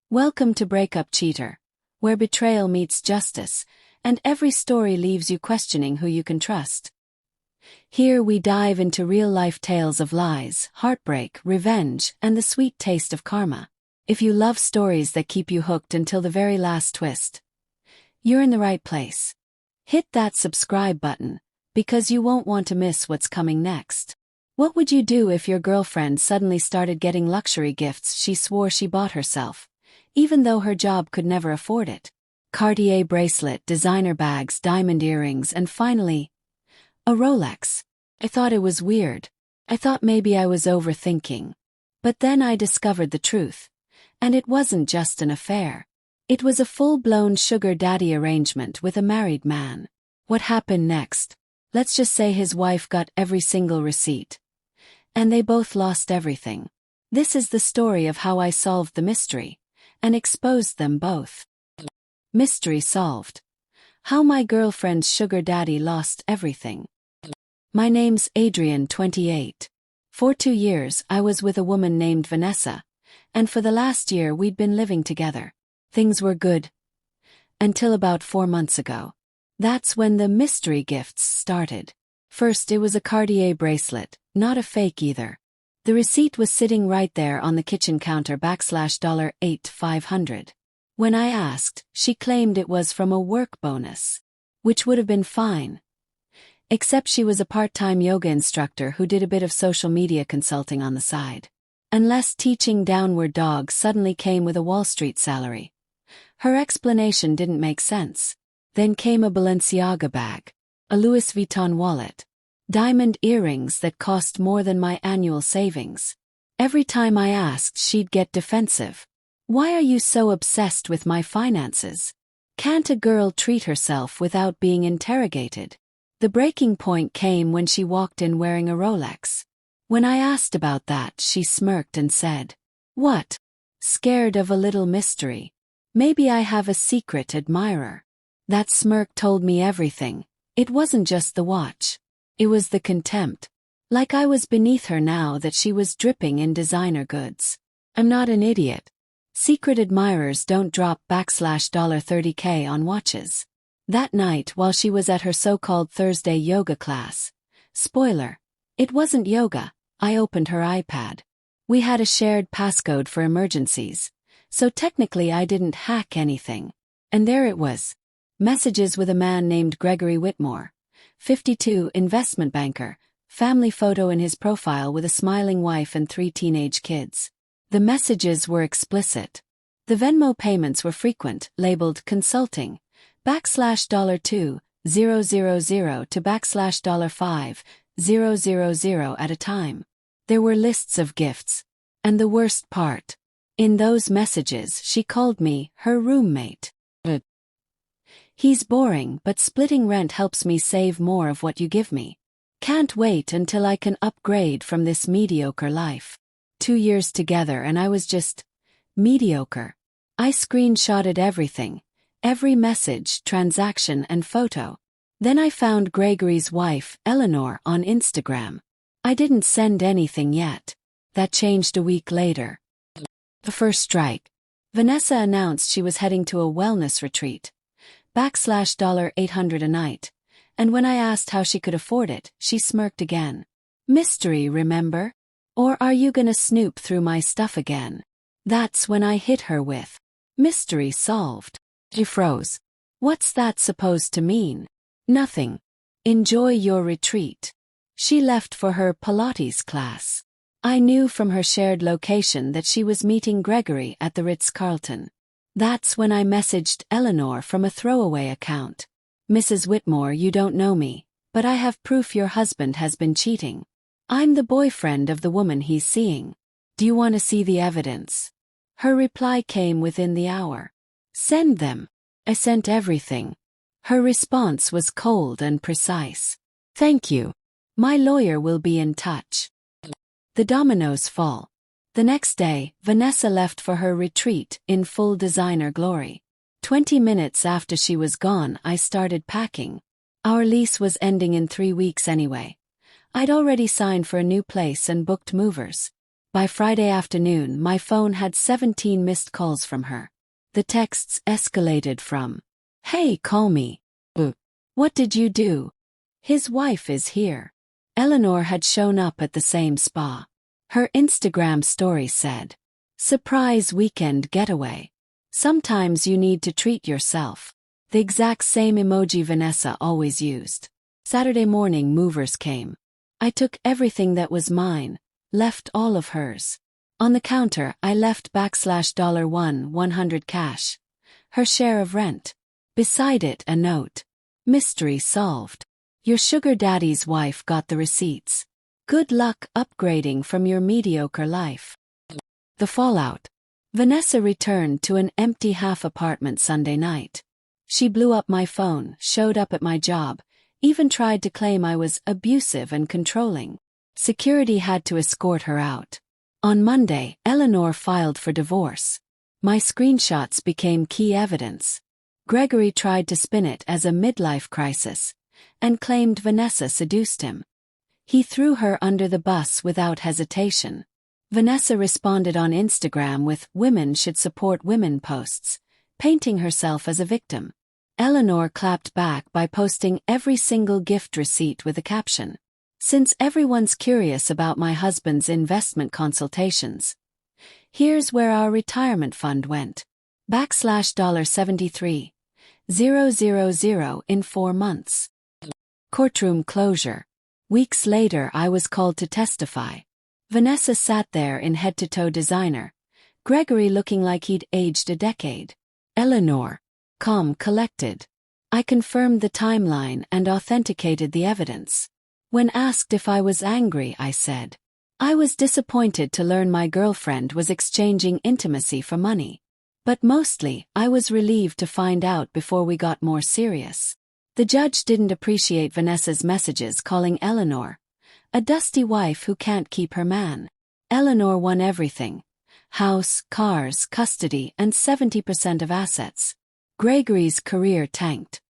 Welcome to Breakup Cheater, where betrayal meets justice, and every story leaves you questioning who you can trust. Here we dive into real-life tales of lies, heartbreak, revenge, and the sweet taste of karma. If you love stories that keep you hooked until the very last twist, you're in the right place. Hit that subscribe button, because you won't want to miss what's coming next. What would you do if your girlfriend suddenly started getting luxury gifts she swore she bought herself, even though her job could never afford it? Cartier bracelet, designer bags, diamond earrings, and finally, a Rolex. I thought it was weird. I thought maybe I was overthinking. But then I discovered the truth. And it wasn't just an affair. It was a full-blown sugar daddy arrangement with a married man. What happened next? Let's just say his wife got every single receipt. And they both lost everything. This is the story of how I solved the mystery and exposed them both. Mystery solved. How my girlfriend's sugar daddy lost everything. My name's Adrian, 28. For 2 years I was with a woman named Vanessa, and for the last year we'd been living together. Things were good. Until about 4 months ago. That's when the mystery gifts started. First it was a Cartier bracelet, not a fake either. The receipt was sitting right there on the kitchen counter $8,500. When I asked, she claimed it was from a work bonus. Which would have been fine. Except she was a part-time yoga instructor who did a bit of social media consulting on the side. Unless teaching downward dog suddenly came with a Wall Street salary. Her explanation didn't make sense. Then came a Balenciaga bag, a Louis Vuitton wallet, diamond earrings that cost more than my annual savings. Every time I asked, she'd get defensive. Why are you so obsessed with my finances? Can't a girl treat herself without being interrogated? The breaking point came when she walked in wearing a Rolex. When I asked about that, she smirked and said, "What? Scared of a little mystery? Maybe I have a secret admirer." That smirk told me everything. It wasn't just the watch. It was the contempt. Like I was beneath her now that she was dripping in designer goods. I'm not an idiot. Secret admirers don't drop $30K on watches. That night while she was at her so-called Thursday yoga class. Spoiler. It wasn't yoga. I opened her iPad. We had a shared passcode for emergencies. So technically I didn't hack anything. And there it was. Messages with a man named Gregory Whitmore, 52, investment banker, family photo in his profile with a smiling wife and 3 teenage kids. The messages were explicit. The Venmo payments were frequent, labeled consulting, $2,000 to $5,000 at a time. There were lists of gifts. And the worst part. In those messages she called me her roommate. He's boring, but splitting rent helps me save more of what you give me. Can't wait until I can upgrade from this mediocre life. 2 years together and I was just mediocre. I screenshotted everything. Every message, transaction, and photo. Then I found Gregory's wife, Eleanor, on Instagram. I didn't send anything yet. That changed a week later. The first strike. Vanessa announced she was heading to a wellness retreat. $800 a night. And when I asked how she could afford it, she smirked again. Mystery, remember? Or are you gonna snoop through my stuff again? That's when I hit her with, mystery solved. She froze. What's that supposed to mean? Nothing. Enjoy your retreat. She left for her Pilates class. I knew from her shared location that she was meeting Gregory at the Ritz-Carlton. That's when I messaged Eleanor from a throwaway account. "Mrs. Whitmore, you don't know me, but I have proof your husband has been cheating. I'm the boyfriend of the woman he's seeing. Do you want to see the evidence?" Her reply came within the hour. "Send them." I sent everything. Her response was cold and precise. "Thank you. My lawyer will be in touch." The dominoes fall. The next day, Vanessa left for her retreat in full designer glory. 20 minutes after she was gone, I started packing. Our lease was ending in 3 weeks anyway. I'd already signed for a new place and booked movers. By Friday afternoon, my phone had 17 missed calls from her. The texts escalated from, "Hey, call me. What did you do? His wife is here." Eleanor had shown up at the same spa. Her Instagram story said, "Surprise weekend getaway. Sometimes you need to treat yourself." The exact same emoji Vanessa always used. Saturday morning, movers came. I took everything that was mine, left all of hers. On the counter, I left $100 cash. Her share of rent. Beside it, a note. "Mystery solved. Your sugar daddy's wife got the receipts. Good luck upgrading from your mediocre life." The fallout. Vanessa returned to an empty half apartment Sunday night. She blew up my phone, showed up at my job, even tried to claim I was abusive and controlling. Security had to escort her out. On Monday, Eleanor filed for divorce. My screenshots became key evidence. Gregory tried to spin it as a midlife crisis, and claimed Vanessa seduced him. He threw her under the bus without hesitation. Vanessa responded on Instagram with "Women should support women" posts, painting herself as a victim. Eleanor clapped back by posting every single gift receipt with a caption. "Since everyone's curious about my husband's investment consultations, here's where our retirement fund went. $73,000 in 4 months. Courtroom closure. Weeks later, I was called to testify. Vanessa sat there in head-to-toe designer, Gregory looking like he'd aged a decade. Eleanor, calm, collected. I confirmed the timeline and authenticated the evidence. When asked if I was angry, I said, "I was disappointed to learn my girlfriend was exchanging intimacy for money. But mostly, I was relieved to find out before we got more serious." The judge didn't appreciate Vanessa's messages calling Eleanor a dusty wife who can't keep her man. Eleanor won everything: house, cars, custody, and 70% of assets. Gregory's career tanked.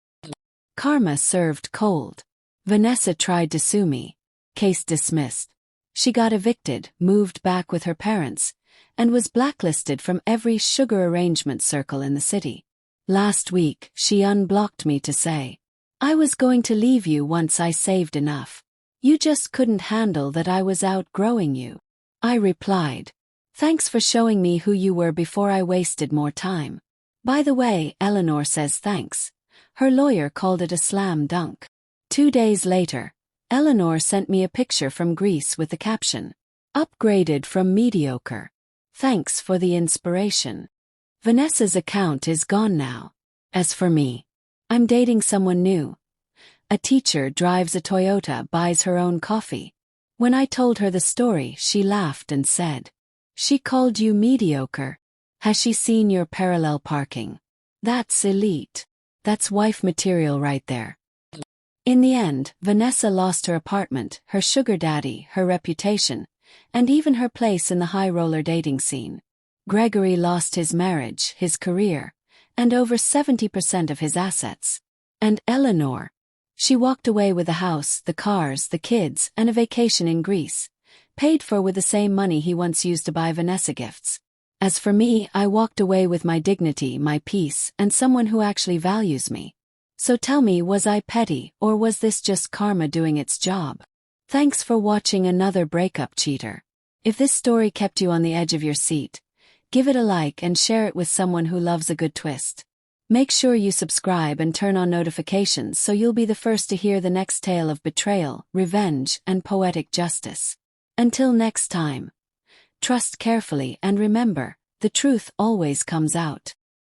Karma served cold. Vanessa tried to sue me. Case dismissed. She got evicted, moved back with her parents, and was blacklisted from every sugar arrangement circle in the city. Last week, she unblocked me to say, "I was going to leave you once I saved enough. You just couldn't handle that I was outgrowing you." I replied, "Thanks for showing me who you were before I wasted more time." By the way, Eleanor says thanks. Her lawyer called it a slam dunk. 2 days later, Eleanor sent me a picture from Greece with the caption, "Upgraded from mediocre. Thanks for the inspiration." Vanessa's account is gone now. As for me, I'm dating someone new. A teacher drives a Toyota, buys her own coffee. When I told her the story, she laughed and said, "She called you mediocre. Has she seen your parallel parking? That's elite. That's wife material right there." In the end, Vanessa lost her apartment, her sugar daddy, her reputation, and even her place in the high-roller dating scene. Gregory lost his marriage, his career, and over 70% of his assets. And Eleanor, she walked away with the house, the cars, the kids, and a vacation in Greece, paid for with the same money he once used to buy Vanessa gifts. As for me, I walked away with my dignity, my peace, and someone who actually values me. So tell me, was I petty, or was this just karma doing its job? Thanks for watching another breakup cheater. If this story kept you on the edge of your seat, give it a like and share it with someone who loves a good twist. Make sure you subscribe and turn on notifications so you'll be the first to hear the next tale of betrayal, revenge, and poetic justice. Until next time, trust carefully and remember, the truth always comes out.